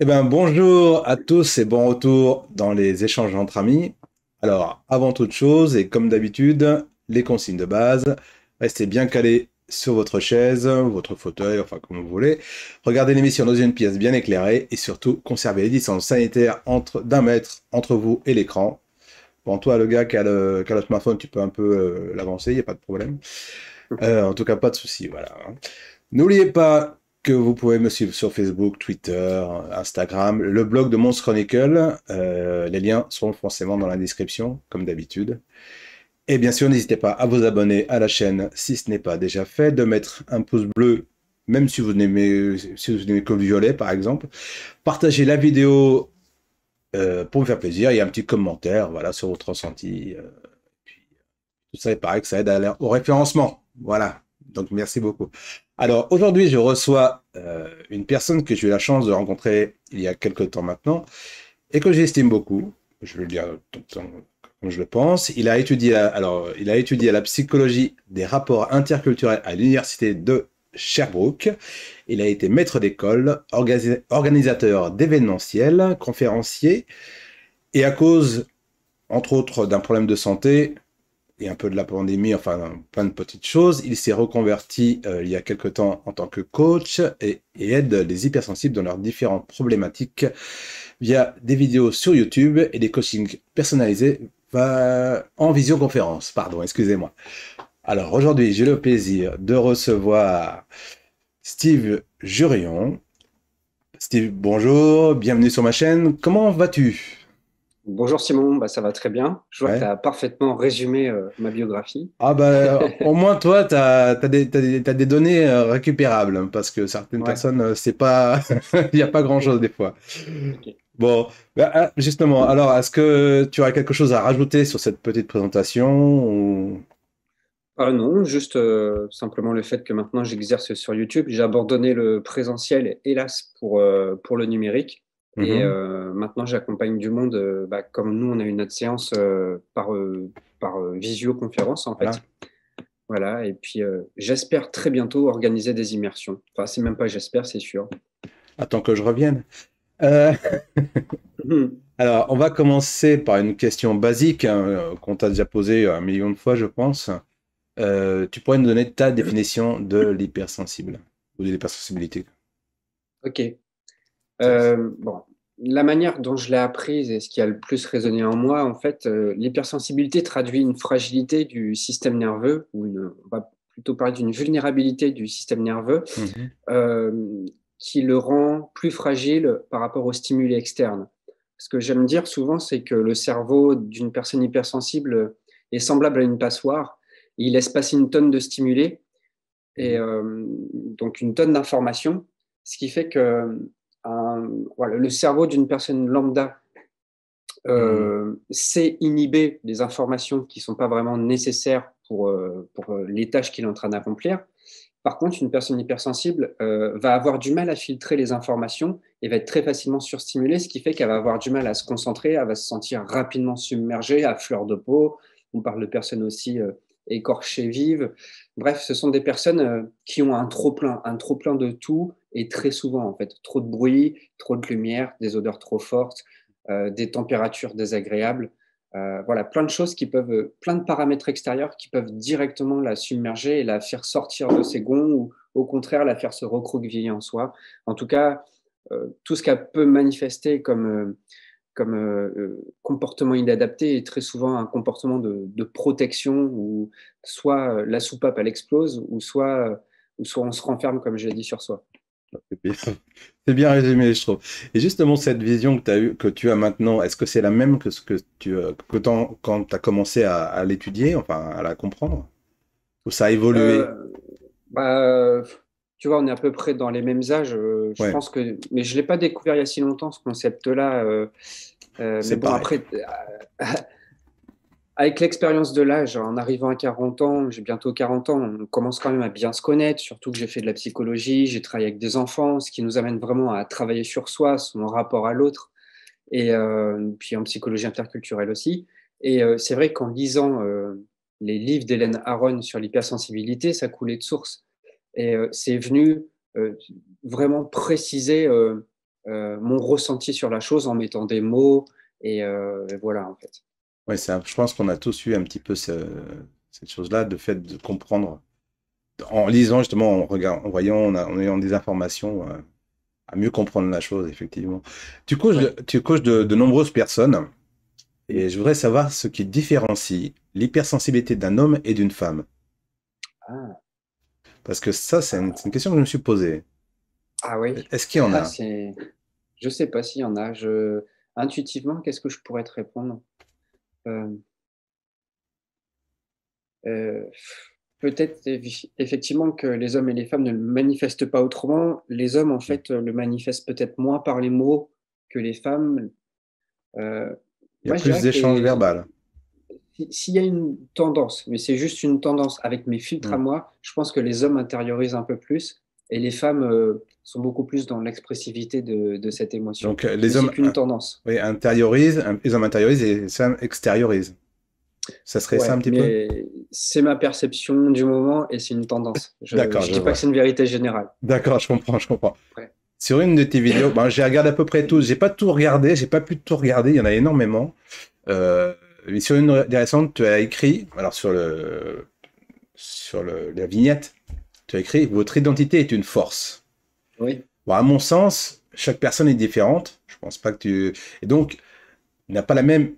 Eh bien, bonjour à tous et bon retour dans les échanges entre amis. Alors, avant toute chose, et comme d'habitude, les consignes de base, restez bien calés sur votre chaise, votre fauteuil, enfin comme vous voulez. Regardez l'émission dans une pièce bien éclairée et surtout conservez les distances sanitaires d'1 mètre entre vous et l'écran. Bon, toi, le gars qui a le smartphone, tu peux un peu l'avancer, il n'y a pas de problème. En tout cas, pas de souci, voilà. N'oubliez pas que vous pouvez me suivre sur Facebook, Twitter, Instagram, le blog de Monstre Chronicle. Les liens seront forcément dans la description, comme d'habitude. Et bien sûr, n'hésitez pas à vous abonner à la chaîne si ce n'est pas déjà fait, de mettre un pouce bleu, même si vous n'aimez que le violet, par exemple. Partagez la vidéo pour me faire plaisir. Il y a un petit commentaire, voilà, sur votre ressenti. Puis, tout ça, il paraît que ça aide au référencement. Voilà. Donc, merci beaucoup. Alors, aujourd'hui, je reçois une personne que j'ai eu la chance de rencontrer il y a quelques temps maintenant et que j'estime beaucoup. Je vais le dire comme je le pense. Il a étudié la psychologie des rapports interculturels à l'université de Sherbrooke. Il a été maître d'école, organisateur d'événementiels, conférencier et à cause, entre autres, d'un problème de santé, et un peu de la pandémie, enfin plein de petites choses. Il s'est reconverti il y a quelque temps en tant que coach et aide les hypersensibles dans leurs différentes problématiques via des vidéos sur YouTube et des coachings personnalisés en visioconférence. Pardon, excusez-moi. Alors aujourd'hui, j'ai le plaisir de recevoir Steve Jurion. Steve, bonjour, bienvenue sur ma chaîne. Comment vas-tu? Bonjour Simon, ça va très bien. Je vois que tu Ouais. as parfaitement résumé ma biographie. Ah bah, au moins toi, t'as des données récupérables, hein, parce que certaines Ouais, personnes, c'est pas, il n'y a pas grand-chose des fois. ok. Bon, bah, justement, alors, est-ce que tu as quelque chose à rajouter sur cette petite présentation ou... Ah non, juste simplement le fait que maintenant j'exerce sur YouTube. J'ai abandonné le présentiel, hélas, pour le numérique. Et Mhm. maintenant j'accompagne du monde, comme nous on a eu notre séance par visioconférence en fait. Voilà, Voilà, et puis j'espère très bientôt organiser des immersions. Enfin, c'est même pas j'espère, c'est sûr. attends que je revienne. Euh, alors, on va commencer par une question basique, hein, qu'on t'a déjà posée 1 million de fois, je pense. Tu pourrais nous donner ta définition de l'hypersensible ou de l'hypersensibilité? Ok. Bon, la manière dont je l'ai apprise et ce qui a le plus résonné en moi, en fait, l'hypersensibilité traduit une fragilité du système nerveux, on va plutôt parler d'une vulnérabilité du système nerveux, Mhm. euh, qui le rend plus fragile par rapport aux stimuli externes. Ce que j'aime dire souvent, c'est que le cerveau d'une personne hypersensible est semblable à une passoire. Il laisse passer une tonne de stimulés et Mhm. donc une tonne d'informations, ce qui fait que voilà, le cerveau d'une personne lambda Mhm. sait inhiber les informations qui ne sont pas vraiment nécessaires pour les tâches qu'il est en train d'accomplir. Par contre, une personne hypersensible va avoir du mal à filtrer les informations et va être très facilement surstimulée, ce qui fait qu'elle va avoir du mal à se concentrer, elle va se sentir rapidement submergée, à fleur de peau. On parle de personnes aussi écorchées vives. Bref, ce sont des personnes qui ont un trop plein de tout et très souvent en fait, trop de bruit, trop de lumière, des odeurs trop fortes, des températures désagréables. Voilà, plein de choses qui peuvent, plein de paramètres extérieurs qui peuvent directement la submerger et la faire sortir de ses gonds ou au contraire la faire se recroqueviller en soi. En tout cas, tout ce qu'elle peut manifester comme comportement inadapté est très souvent un comportement de protection où soit la soupape elle explose ou soit on se renferme comme je l'ai dit sur soi. C'est bien, c'est bien résumé, je trouve. Et justement, cette vision que tu as maintenant, est-ce que c'est la même que ce que quand tu as commencé à l'étudier, enfin à la comprendre? Ou ça a évolué? Euh, Bah, tu vois, on est à peu près dans les mêmes âges. Je Ouais, pense que, mais je l'ai pas découvert il y a si longtemps ce concept-là. Mais c'est bon, pareil. après, avec l'expérience de l'âge, en arrivant à 40 ans, j'ai bientôt 40 ans, on commence quand même à bien se connaître. Surtout que j'ai fait de la psychologie, j'ai travaillé avec des enfants, ce qui nous amène vraiment à travailler sur soi, son rapport à l'autre, et puis en psychologie interculturelle aussi. Et c'est vrai qu'en lisant les livres d'Hélène Aron sur l'hypersensibilité, ça coulait de source. Et c'est venu vraiment préciser mon ressenti sur la chose en mettant des mots, et voilà, en fait. Ouais, je pense qu'on a tous eu un petit peu cette chose-là, de fait de comprendre, en lisant justement, en voyant, en ayant des informations, à mieux comprendre la chose, effectivement. Ouais. Tu coaches de nombreuses personnes, et je voudrais savoir ce qui différencie l'hypersensibilité d'un homme et d'une femme. Ah, Parce que ça, c'est une question que je me suis posée. ah oui, Est-ce qu'il y en ah, a? c'est... Je sais pas s'il y en a. Intuitivement, qu'est-ce que je pourrais te répondre? Euh, euh, Peut-être effectivement que les hommes et les femmes ne le manifestent pas autrement. Les hommes, en fait, le manifestent peut-être moins par les mots que les femmes. Euh, Il y a Moi, je plus dirais que d'échanges verbal. s'il y a une tendance, mais c'est juste une tendance avec mes filtres à Hmm. moi, je pense que les hommes intériorisent un peu plus et les femmes sont beaucoup plus dans l'expressivité de cette émotion. Donc, Mais les c'est hommes qu'une tendance. oui, intériorisent, les hommes intériorisent et les femmes extériorisent. Ça serait ça un Ouais, petit peu? mais c'est ma perception du moment et c'est une tendance. Je D'accord, ne je dis pas que vois. c'est une vérité générale. D'accord, je comprends, je comprends. Ouais. Sur une de tes vidéos, ben, j'ai regardé à peu près tout. J'ai pas tout regardé, j'ai pas pu tout regarder. Il y en a énormément. Mais sur une des récentes, tu as écrit, alors la vignette, tu as écrit votre identité est une force. Oui. Bon, à mon sens, chaque personne est différente. Je pense pas que tu et donc il n'a pas la même.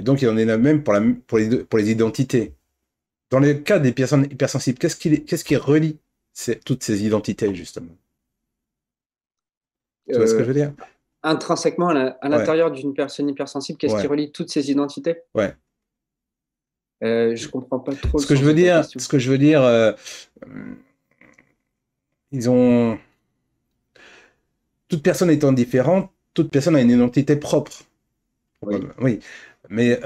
Donc il en est la même pour les identités. Dans le cas des personnes hypersensibles, qu'est-ce qui relie toutes ces identités justement? Tu vois ce que je Euh, veux dire? Intrinsèquement, à Ouais, l'intérieur d'une personne hypersensible, qu'est-ce qui ouais, relie toutes ces identités? ouais. Je comprends pas trop le sens de ta question. Ce que je veux dire, ils ont toute personne étant différente, toute personne a une identité propre. Oui. Oui, mais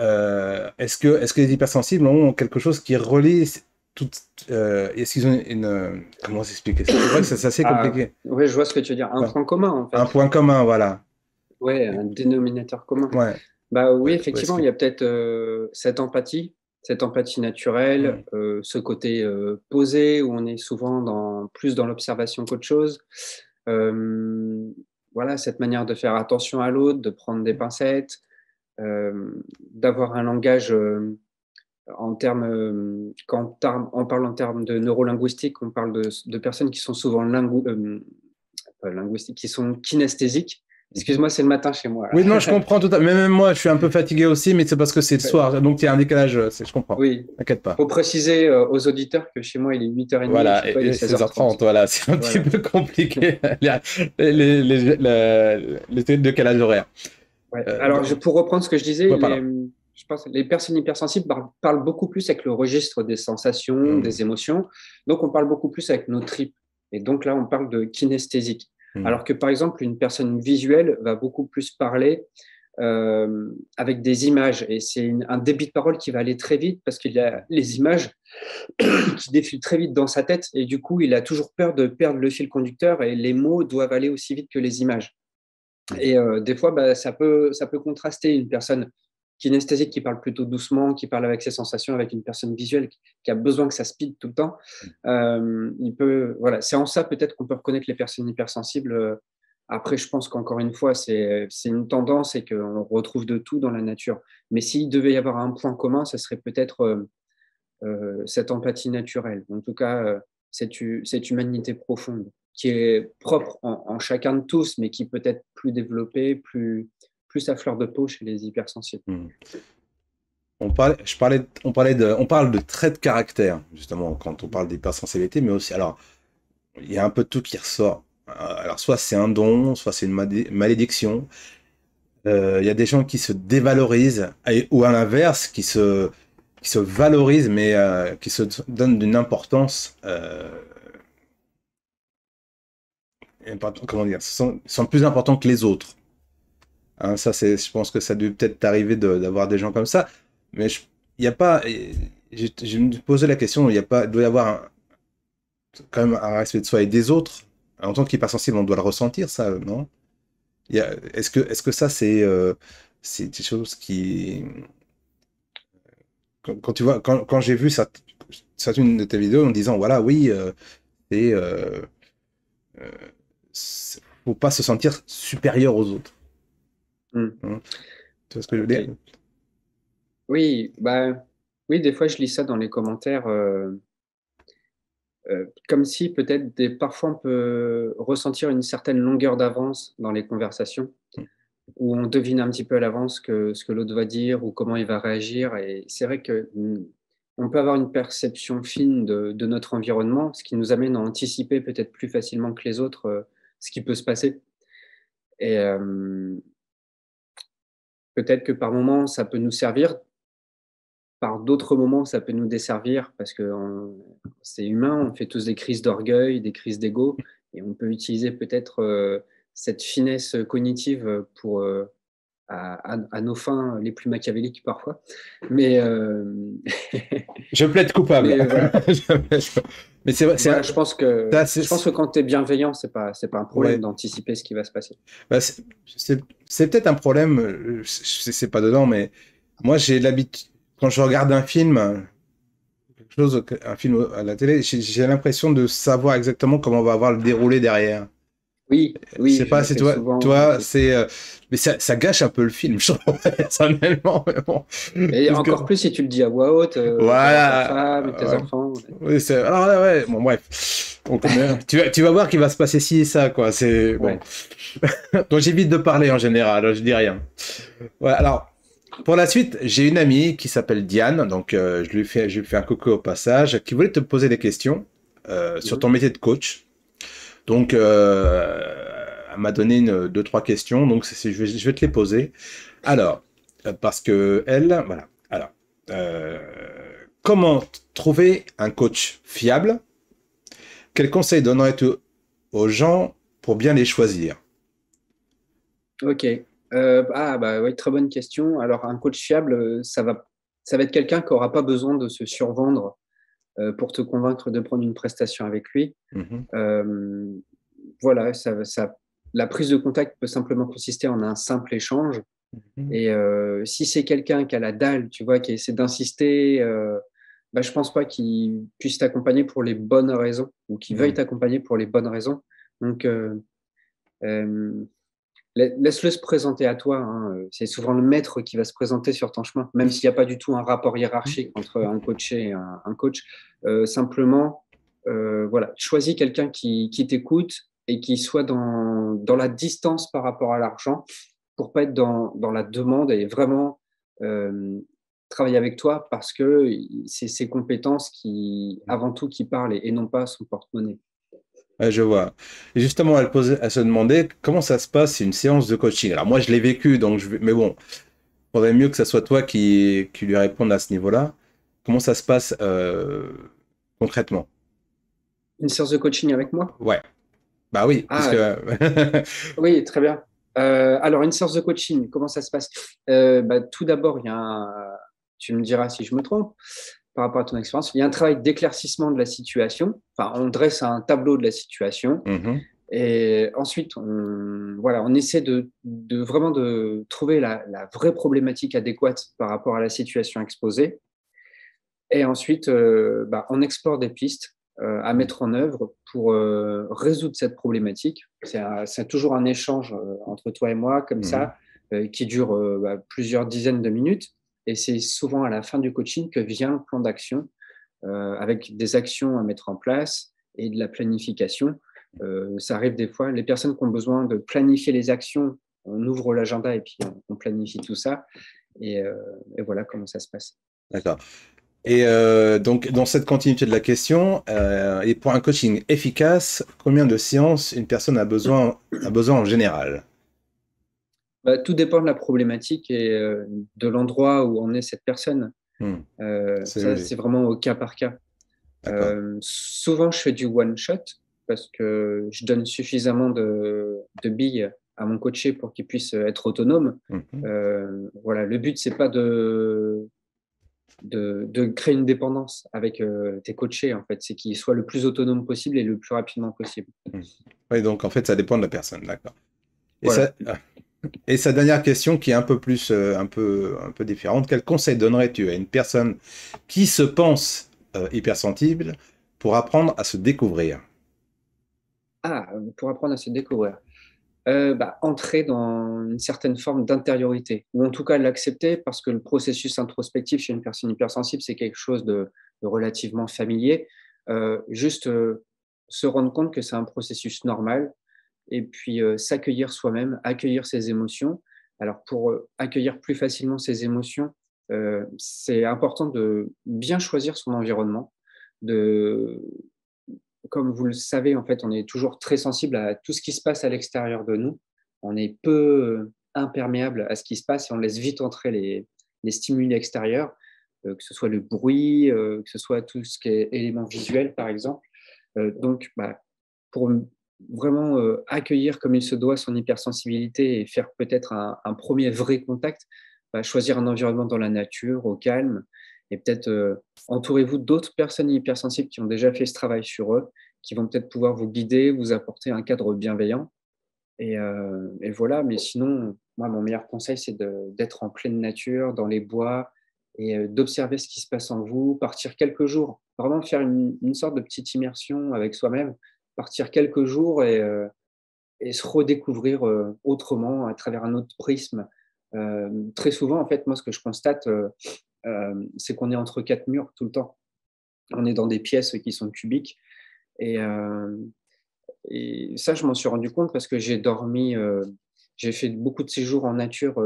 est-ce que les hypersensibles ont quelque chose qui relie toutes, est-ce qu'ils ont comment s'expliquer ça? C'est vrai que c'est assez Ah, compliqué. oui, je vois ce que tu veux dire. Un Ouais. point commun, en Un fait. point commun, voilà. Ouais, un dénominateur commun. Ouais. Bah oui, Ouais, est-ce effectivement, que... il y a peut-être cette empathie naturelle, Hmm. ce côté posé où on est souvent plus dans l'observation qu'autre chose. Euh, voilà, cette manière de faire attention à l'autre, de prendre des pincettes, d'avoir un langage en termes, on parle en termes de neurolinguistique, on parle de personnes qui sont souvent pas linguistiques, qui sont kinesthésiques. Mhm. Excuse-moi, c'est le matin chez moi. Oui, non, je comprends tout à fait. Même moi, je suis un peu fatigué aussi, mais c'est parce que c'est le Ouais. soir. Donc, il y a un décalage. Je comprends. Oui, T'inquiète pas. faut préciser aux auditeurs que chez moi, il est 8h30 et Voilà, chez toi, il est et 16h30, 16h30. voilà, c'est un petit Voilà. peu compliqué, les décalages horaires. Ouais. Euh, Alors, bon, pour reprendre ce que je disais, ouais, pardon. je pense que les personnes hypersensibles parlent beaucoup plus avec le registre des sensations, Hmm, des émotions. Donc, on parle beaucoup plus avec nos tripes. Et donc là, on parle de kinesthésique. hmm. Alors que, par exemple, une personne visuelle va beaucoup plus parler avec des images. Et c'est un débit de parole qui va aller très vite parce qu'il y a les images qui défilent très vite dans sa tête. Et du coup, il a toujours peur de perdre le fil conducteur et les mots doivent aller aussi vite que les images. Et des fois, bah, ça peut contraster une personne kinesthésique qui parle plutôt doucement, qui parle avec ses sensations, avec une personne visuelle qui a besoin que ça speed tout le temps. Voilà, c'est en ça peut-être qu'on peut reconnaître les personnes hypersensibles. Après, je pense qu'encore une fois, c'est une tendance et qu'on retrouve de tout dans la nature. Mais s'il devait y avoir un point commun, ce serait peut-être cette empathie naturelle. En tout cas, cette humanité profonde qui est propre en chacun de tous, mais qui peut être plus développée, plus à fleur de peau chez les hypersensibles. Hmm. On parle de traits de caractère, justement, quand on parle d'hypersensibilité, mais aussi, alors, il y a un peu de tout qui ressort. Alors, soit c'est un don, soit c'est une malédiction. Il y a des gens qui se dévalorisent, ou à l'inverse, qui se valorisent, mais qui se donnent d'une importance, comment dire, sont plus importants que les autres. Hein, ça, je pense que ça a dû peut-être t'arriver d'avoir des gens comme ça, mais il n'y a pas, je me posais la question, il doit y avoir quand même un respect de soi et des autres. En tant qu'hypersensible, on doit le ressentir, ça, non? Est-ce que ça, c'est des choses qui, quand tu vois, quand j'ai vu certaines de tes vidéos en disant, voilà, oui, c'est, euh, faut pas se sentir supérieur aux autres. Hmm. Hein. Tu vois ce que je veux dire? Ok. Oui, bah, oui, des fois je lis ça dans les commentaires, comme si peut-être parfois on peut ressentir une certaine longueur d'avance dans les conversations, où on devine un petit peu à l'avance ce que l'autre va dire ou comment il va réagir. Et c'est vrai que on peut avoir une perception fine de notre environnement, ce qui nous amène à anticiper peut-être plus facilement que les autres ce qui peut se passer. Et peut-être que par moments, ça peut nous servir. Par d'autres moments, ça peut nous desservir parce que c'est humain, on fait tous des crises d'orgueil, des crises d'ego, et on peut utiliser peut-être cette finesse cognitive pour, à nos fins les plus machiavéliques parfois. Mais, Je plaide coupable. mais voilà. Mais c'est vrai, Voilà, je pense c'est- que quand tu es bienveillant, c'est pas un problème ouais. d'anticiper ce qui va se passer. Bah, c'est peut-être un problème, c'est pas dedans, mais moi j'ai l'habitude, quand je regarde un film, quelque chose, un film à la télé, j'ai l'impression de savoir exactement comment on va avoir le déroulé derrière. Oui, Je oui, sais je pas le si fais toi, souvent aussi. c'est, mais ça gâche un peu le film, je trouve, personnellement, mais bon. Et Parce que, encore plus si tu le dis à voix haute devant ta femme et tes voilà, enfants. oui, alors là, ouais, bon, bref. Donc, tu vas voir qu'il va se passer ci et ça, quoi, c'est, bon. Ouais. Donc j'évite de parler en général, je dis rien. Ouais, alors, pour la suite, j'ai une amie qui s'appelle Diane, donc je lui fais un coucou au passage, qui voulait te poser des questions sur Mhm. ton métier de coach. Donc, elle m'a donné deux, trois questions, donc je vais te les poser. Alors, parce que elle, voilà. Alors, euh, comment trouver un coach fiable? Quels conseils donnerais-tu aux gens pour bien les choisir? Ok. Bah oui, très bonne question. Alors, un coach fiable, ça va être quelqu'un qui n'aura pas besoin de se survendre pour te convaincre de prendre une prestation avec lui. Mhm, Euh, voilà, la prise de contact peut simplement consister en un simple échange. mhm, Et si c'est quelqu'un qui a la dalle, tu vois, qui essaie d'insister, bah, je pense pas qu'il puisse t'accompagner pour les bonnes raisons ou qu'il veuille mhm. t'accompagner pour les bonnes raisons. Donc, euh, laisse-le se présenter à toi, hein. C'est souvent le maître qui va se présenter sur ton chemin, même s'il n'y a pas du tout un rapport hiérarchique entre un coaché et un coach. Simplement, voilà, choisis quelqu'un qui t'écoute et qui soit dans la distance par rapport à l'argent pour pas être dans la demande et vraiment travailler avec toi parce que c'est ses compétences qui, avant tout, qui parlent et non pas son porte-monnaie. Ouais, je vois. Et justement, elle se demandait comment ça se passe une séance de coaching. Alors moi, je l'ai vécu, mais bon, faudrait mieux que ça soit toi qui lui réponde à ce niveau-là. Comment ça se passe concrètement? Une séance de coaching avec moi? Ouais, bah oui, puisque Ah, oui, très bien. Alors, une séance de coaching, comment ça se passe? Bah, tout d'abord, tu me diras si je me trompe par rapport à ton expérience, il y a un travail d'éclaircissement de la situation. Enfin, on dresse un tableau de la situation Mhm, et ensuite, voilà, on essaie vraiment de trouver la vraie problématique adéquate par rapport à la situation exposée. Et ensuite, bah, on explore des pistes à mettre en œuvre pour résoudre cette problématique. C'est toujours un échange entre toi et moi, comme mhm. ça, qui dure bah, plusieurs dizaines de minutes. Et c'est souvent à la fin du coaching que vient le plan d'action, avec des actions à mettre en place et de la planification. Ça arrive des fois, les personnes qui ont besoin de planifier les actions, on ouvre l'agenda et puis on planifie tout ça. Et voilà comment ça se passe. D'accord. Et donc, dans cette continuité de la question, et pour un coaching efficace, combien de séances une personne a besoin en général? Bah, tout dépend de la problématique et de l'endroit où en est cette personne. Hmm, c'est Ça, logique. c'est vraiment au cas par cas. D'accord. Souvent, je fais du one shot parce que je donne suffisamment de billes à mon coaché pour qu'il puisse être autonome. Mhm. Voilà, le but, c'est pas de créer une dépendance avec tes coachés, en fait. C'est qu'ils soient le plus autonome possible et le plus rapidement possible. Hmm. Oui, donc en fait, ça dépend de la personne, d'accord. Et Voilà. et sa dernière question qui est un peu plus, un peu différente, quel conseil donnerais-tu à une personne qui se pense hypersensible pour apprendre à se découvrir? Ah, pour apprendre à se découvrir. Entrer dans une certaine forme d'intériorité, ou en tout cas l'accepter, parce que le processus introspectif chez une personne hypersensible, c'est quelque chose de relativement familier. Juste se rendre compte que c'est un processus normal, et puis s'accueillir soi-même, accueillir ses émotions. Alors pour accueillir plus facilement ses émotions, c'est important de bien choisir son environnement, de comme vous le savez, en fait, on est toujours très sensible à tout ce qui se passe à l'extérieur de nous. On est peu imperméable à ce qui se passe et on laisse vite entrer les stimuli extérieurs, que ce soit le bruit, que ce soit tout ce qui est élément visuel, par exemple. Pour vraiment accueillir comme il se doit son hypersensibilité et faire peut-être un premier vrai contact, choisir un environnement dans la nature, au calme, et peut-être entourez-vous d'autres personnes hypersensibles qui ont déjà fait ce travail sur eux, qui vont peut-être pouvoir vous guider, vous apporter un cadre bienveillant. Et voilà, mais sinon, moi, mon meilleur conseil, c'est d'être en pleine nature, dans les bois, et d'observer ce qui se passe en vous, partir quelques jours, vraiment faire une sorte de petite immersion avec soi-même, partir quelques jours et se redécouvrir autrement, à travers un autre prisme. Très souvent, en fait, moi, ce que je constate, c'est qu'on est entre quatre murs tout le temps. On est dans des pièces qui sont cubiques. Et, euh, et ça, je m'en suis rendu compte parce que j'ai fait beaucoup de séjours en nature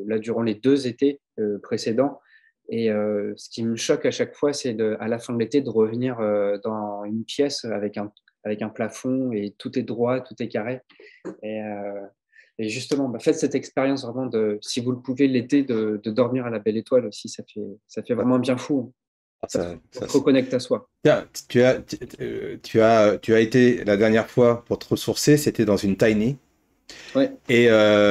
là durant les 2 étés précédents. Et ce qui me choque à chaque fois, c'est à la fin de l'été de revenir dans une pièce avec un plafond et tout est droit, tout est carré. Et, euh, et justement, faites cette expérience vraiment si vous le pouvez l'été, de dormir à la belle étoile aussi. Ça fait vraiment un bien fou. Ah, Ça te reconnecte à soi. Tiens, tu as été la dernière fois pour te ressourcer, c'était dans une tiny. Ouais. Et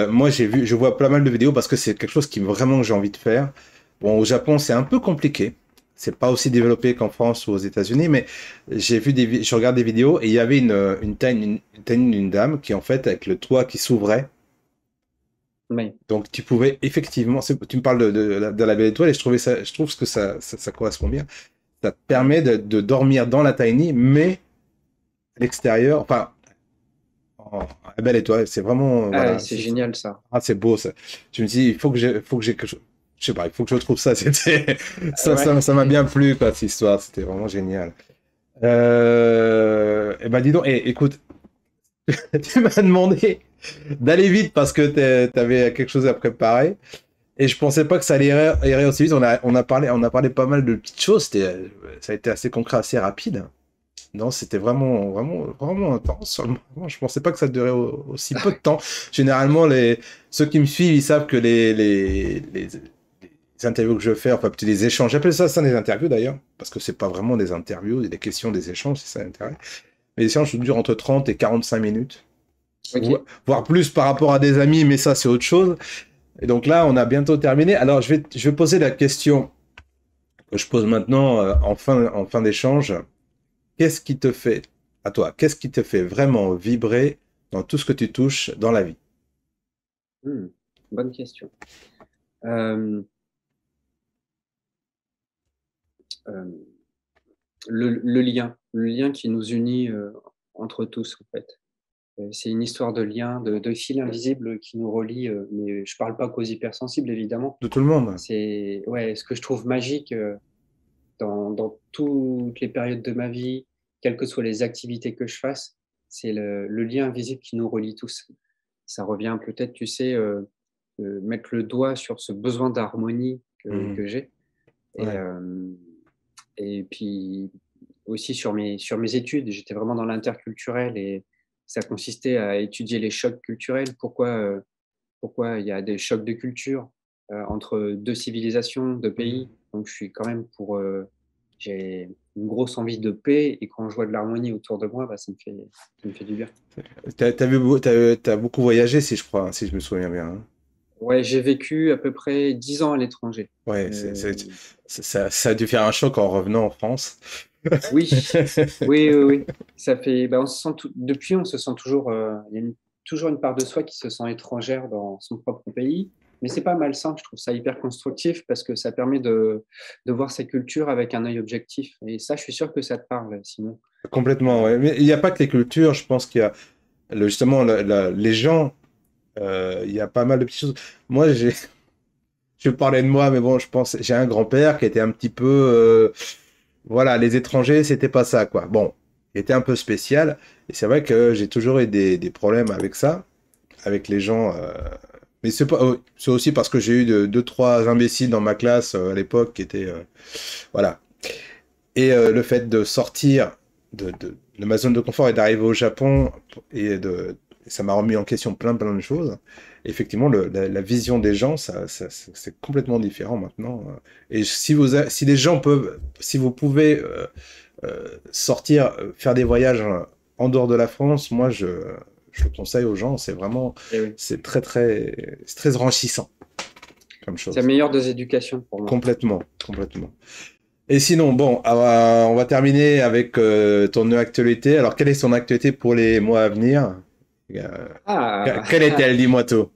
moi, je vois pas mal de vidéos parce que c'est quelque chose qui vraiment j'ai envie de faire. Bon, au Japon, c'est un peu compliqué. C'est pas aussi développé qu'en France ou aux États-Unis, mais je regarde des vidéos et il y avait une tiny d'une dame qui, en fait, avec le toit qui s'ouvrait. Ouais. Donc, tu pouvais effectivement, tu me parles de la belle étoile et je trouve que ça correspond bien. Ça te permet de dormir dans la tiny, mais à l'extérieur, enfin, la belle étoile, c'est vraiment, Ah, voilà. c'est génial ça. Ah, c'est beau ça. Je me dis, faut que j'ai quelque chose. Je sais pas, il faut que je trouve ça. Ouais. Ça m'a bien plu, quoi, cette histoire. C'était vraiment génial. Et ben, dis donc, écoute, tu m'as demandé d'aller vite parce que t'avais quelque chose à préparer. Et je pensais pas que ça allait irait aussi vite. On a parlé pas mal de petites choses. Ça a été assez concret, assez rapide. Non, c'était vraiment intense sur le moment. Je pensais pas que ça durait aussi peu de temps. Généralement, ceux qui me suivent, ils savent que les interviews que je fais, enfin, peut-être des échanges, j'appelle ça des interviews d'ailleurs, parce que c'est pas vraiment des interviews, des questions, des échanges, c'est ça l'intérêt. Mais les échanges durent entre 30 et 45 minutes, Ok. voire plus par rapport à des amis, mais ça, c'est autre chose. Et donc là, on a bientôt terminé. Alors, je vais poser la question que je pose maintenant en fin d'échange. Qu'est-ce qui te fait, à toi, qu'est-ce qui te fait vraiment vibrer dans tout ce que tu touches dans la vie? Hmm, bonne question. Euh, euh, le lien qui nous unit entre tous, en fait. C'est une histoire de lien, de fil invisible qui nous relie, mais je parle pas qu'aux hypersensibles, évidemment. De tout le monde. C'est ouais, ce que je trouve magique dans toutes les périodes de ma vie, quelles que soient les activités que je fasse, c'est le lien invisible qui nous relie tous. Ça revient peut-être, tu sais, mettre le doigt sur ce besoin d'harmonie que, Mhm. que j'ai. Et, Ouais. euh, et puis aussi sur mes études, j'étais vraiment dans l'interculturel et ça consistait à étudier les chocs culturels. Pourquoi il y a des chocs de culture entre deux civilisations, deux pays. Mhm. Donc je suis quand même j'ai une grosse envie de paix et quand je vois de l'harmonie autour de moi, ça me fait du bien. T'as beaucoup voyagé, si je crois, hein, si je me souviens bien, hein. Ouais, j'ai vécu à peu près 10 ans à l'étranger. Ouais, Euh, ça a dû faire un choc en revenant en France. oui, oui, oui, oui. On se sent depuis, on se sent toujours, il y a toujours une part de soi qui se sent étrangère dans son propre pays. Mais c'est pas malsain, je trouve ça hyper constructif parce que ça permet de voir sa culture avec un œil objectif. Et ça, je suis sûr que ça te parle, Simon. Complètement, Euh, ouais. Mais il n'y a pas que les cultures, je pense qu'il y a justement, les gens, il y a pas mal de petites choses. Moi, je parlais de moi, mais bon, je pense, j'ai un grand-père qui était un petit peu, voilà, les étrangers, c'était pas ça, quoi. Bon, il était un peu spécial, et c'est vrai que j'ai toujours eu des problèmes avec ça, avec les gens. Mais c'est pas, c'est aussi parce que j'ai eu deux, trois imbéciles dans ma classe à l'époque qui étaient, voilà. Et le fait de sortir de ma zone de confort et d'arriver au Japon, ça m'a remis en question plein de choses. Effectivement, la vision des gens, c'est complètement différent maintenant. Et si les gens peuvent, si vous pouvez sortir, faire des voyages en dehors de la France, moi, je le conseille aux gens. C'est vraiment, Et oui. c'est très enrichissant comme C'est la chose. meilleure des éducations pour moi. Complètement, complètement. Et sinon, bon, on va terminer avec ton actualité. Alors, quelle est son actualité pour les mois à venir? Ah, Quelle est-elle? Dis-moi tout.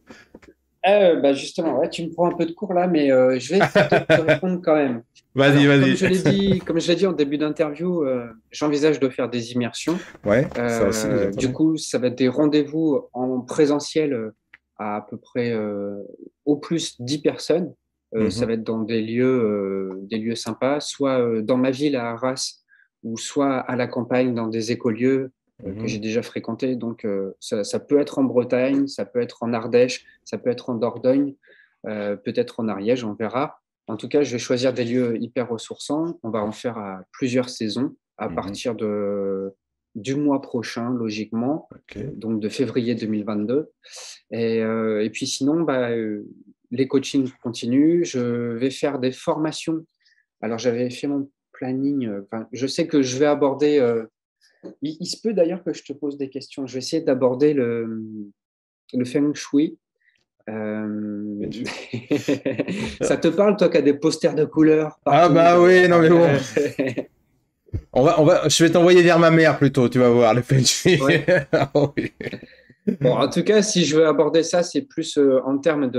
bah justement, ouais, tu me prends un peu de cours là, mais je vais essayer de te répondre quand même. Vas-y, Alors, vas-y. comme je l'ai dit en début d'interview, j'envisage de faire des immersions. Ouais, ça aussi, j'ai Du entendu. coup, ça va être des rendez-vous en présentiel à peu près au plus 10 personnes. Ça Mhm, va être dans des lieux sympas, soit dans ma ville à Arras, ou soit à la campagne dans des écolieux que mhm, j'ai déjà fréquentés. Donc, ça peut être en Bretagne, ça peut être en Ardèche, ça peut être en Dordogne, peut-être en Ariège, on verra. En tout cas, je vais choisir des lieux hyper ressourçants. On va en faire à plusieurs saisons à mhm. partir du mois prochain, logiquement, Ok. donc de février 2022. Et puis sinon, les coachings continuent. Je vais faire des formations. Alors, j'avais fait mon planning. Je sais que je vais aborder. Il se peut d'ailleurs que je te pose des questions. Je vais essayer d'aborder le feng shui. Bien Euh, sûr. Ça te parle, toi, qui as des posters de couleurs Ah partout bah oui, non mais bon. euh, Je vais t'envoyer vers ma mère plutôt, tu vas voir, le feng shui. Ouais. Ah oui. Bon, en tout cas, si je veux aborder ça, c'est plus en termes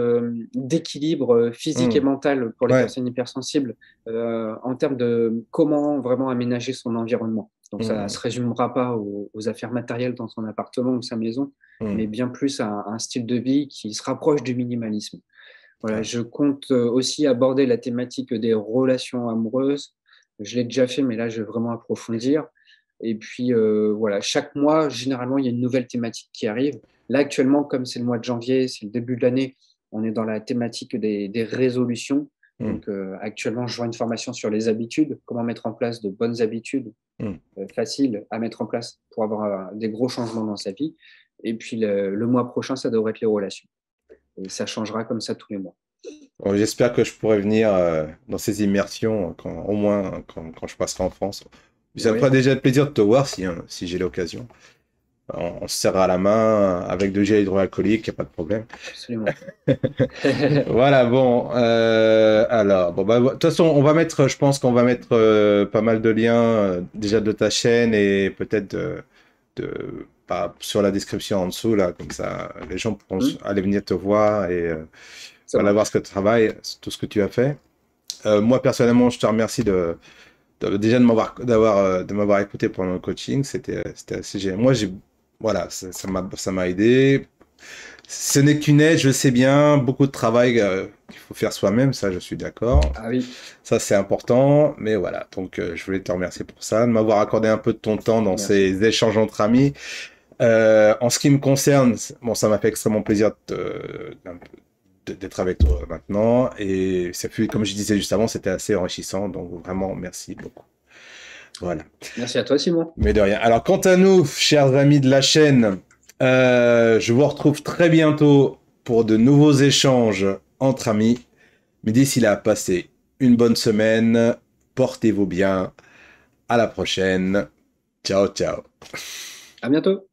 d'équilibre physique et Hmm. mental pour les Ouais. personnes hypersensibles, en termes de comment vraiment aménager son environnement. Donc, ça ne Hmm, se résumera pas aux affaires matérielles dans son appartement ou sa maison, mais hmm. bien plus à un style de vie qui se rapproche du minimalisme. Voilà, Ouais. je compte aussi aborder la thématique des relations amoureuses. Je l'ai déjà fait, mais là, je vais vraiment approfondir. Et puis, voilà, chaque mois, généralement, il y a une nouvelle thématique qui arrive. Là, actuellement, comme c'est le mois de janvier, c'est le début de l'année, on est dans la thématique des résolutions. Hmm, Donc, actuellement, je vois une formation sur les habitudes, comment mettre en place de bonnes habitudes hmm. faciles à mettre en place pour avoir des gros changements dans sa vie. Et puis, le mois prochain, ça devrait être les relations. Et ça changera comme ça tous les mois. Bon, j'espère que je pourrai venir dans ces immersions, au moins quand je passerai en France. Ça me fera Oui, déjà plaisir de te voir si j'ai l'occasion. On se serrera la main avec de gel hydroalcoolique, il n'y a pas de problème. absolument. Voilà, bon. Alors, bon, bah, de toute façon, on va mettre, je pense qu'on va mettre pas mal de liens déjà de ta chaîne et peut-être sur la description en dessous, là, comme ça, les gens pourront Hmm, aller venir te voir et ça voilà, voir ce marche. que tu travailles, tout ce que tu as fait. Moi, personnellement, je te remercie déjà de m'avoir écouté pendant le coaching. C'était assez génial. Moi, voilà, ça m'a aidé. Ce n'est qu'une aide, je sais bien, beaucoup de travail qu'il faut faire soi-même, ça, je suis d'accord. Ah oui, Ça, c'est important, mais voilà. Donc, je voulais te remercier pour ça, de m'avoir accordé un peu de ton temps dans merci. ces échanges entre amis. En ce qui me concerne, bon, ça m'a fait extrêmement plaisir d'être avec toi maintenant. Et ça fut, comme je disais juste avant, c'était assez enrichissant. Donc, vraiment, merci beaucoup. Voilà. Merci à toi, Simon. Mais de rien. Alors, quant à nous, chers amis de la chaîne, je vous retrouve très bientôt pour de nouveaux échanges entre amis. Mais d'ici là, passez une bonne semaine. Portez-vous bien. À la prochaine. Ciao, ciao. À bientôt.